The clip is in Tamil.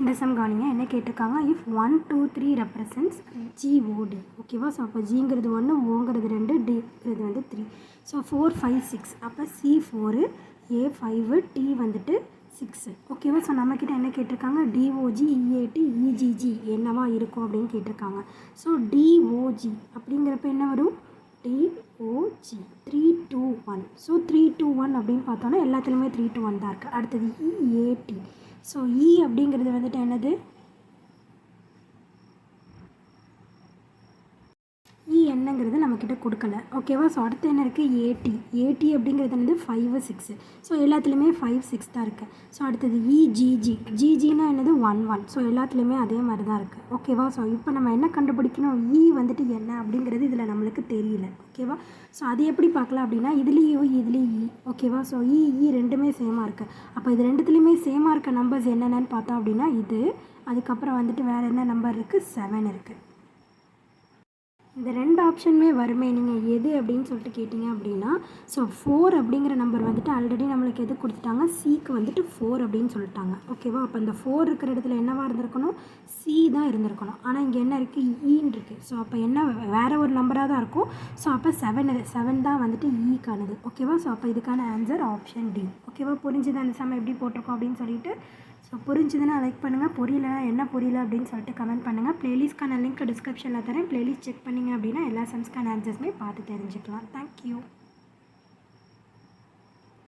இந்த சம் கவனிங்க என்ன கேட்டிருக்காங்க, இஃப் 1 2 3 ரெப்ரசன்ட்ஸ் ஜிஓடி. ஓகேவா? ஸோ அப்போ ஜிங்கிறது 1, ஓங்கிறது 2, டிங்கிறது வந்து 3. ஸோ 4 5 6 அப்போ சி 4, ஏ 5, டி வந்துட்டு 6. ஓகேவா? ஸோ நம்மக்கிட்ட என்ன கேட்டிருக்காங்க, டிஓஜி இஏடி இஜிஜி என்னவா இருக்கும் அப்படின்னு கேட்டிருக்காங்க. ஸோ டிஓஜி அப்படிங்கிறப்ப என்ன வரும், டிஓஜி 3 2 1. ஸோ 3 2 1 அப்படின்னு பார்த்தோன்னா எல்லாத்துலேயுமே 3 2 1 தான் இருக்குது. அடுத்தது இஏடி. ஸோ இ அப்படிங்கிறது வந்துட்டு என்னது, இ என்னங்கிறது நம்மக்கிட்ட கொடுக்கல. ஓகேவா? ஸோ அடுத்து என்ன இருக்குது, ஏடி. ஏடி அப்படிங்கிறது வந்து 5 6. ஸோ எல்லாத்துலேயுமே 5 6 தான் இருக்குது. ஸோ அடுத்தது இஜிஜி. ஜிஜினா என்னது 1 1. ஸோ எல்லாத்துலேயுமே அதே மாதிரி தான் இருக்குது. ஓகேவா? ஸோ இப்போ நம்ம என்ன கண்டுபிடிக்கணும், இ வந்துட்டு என்ன அப்படிங்கிறது இதில் நம்மளுக்கு தெரியல. ஓகேவா? ஸோ அது எப்படி பார்க்கலாம் அப்படின்னா, இதுலேயும் இதுலேயும் இ. ஓகேவா? ஸோ இ ரெண்டுமே சேமாக இருக்குது. அப்போ இது ரெண்டுத்துலேயுமே சேமாக இருக்க நம்பர்ஸ் என்னென்னு பார்த்தோம் அப்படின்னா இது, அதுக்கப்புறம் வந்துட்டு வேறு என்ன நம்பர் இருக்குது, 7 இருக்குது. இந்த ரெண்டு ஆப்ஷனுமே வருமே, நீங்கள் எது அப்படின்னு சொல்லிட்டு கேட்டிங்க அப்படின்னா, ஸோ 4 அப்படிங்கிற நம்பர் வந்துட்டு ஆல்ரெடி நம்மளுக்கு எது கொடுத்துட்டாங்க, சிக்கு வந்துட்டு 4 அப்படின்னு சொல்லிட்டாங்க. ஓகேவா? அப்போ இந்த 4 இருக்கிற இடத்துல என்னவாக இருந்திருக்கணும், சி தான் இருந்திருக்கணும். ஆனால் இங்கே என்ன இருக்குது, ஈன்னு இருக்குது. ஸோ அப்போ என்ன வேறு ஒரு நம்பராக தான் இருக்கும். ஸோ அப்போ 7 தான் வந்துட்டு ஈக்கானது. ஓகேவா? ஸோ அப்போ இதுக்கான ஆன்சர் ஆப்ஷன் டி. ஓகேவா? புரிஞ்சுது அந்த சமயம் எப்படி போட்டிருக்கோம் அப்படின்னு சொல்லிட்டு. ஸோ புரிஞ்சுதுன்னா லைக் பண்ணுங்கள், புரியலனா என்ன புரியல அப்படின்னு சொல்லிட்டு கமெண்ட் பண்ணுங்கள். ப்ளேலிஸ்ட்க்கான லிங்க் டிஸ்கிரிப்ஷனில் தரேன். ப்ளேலிஸ்ட் செக் பண்ணிங்க அப்படின்னா எல்லா சம்ஸ்க்கான ஆன்சர்ஸுமே பார்த்து தெரிஞ்சுக்கலாம். தேங்க்யூ.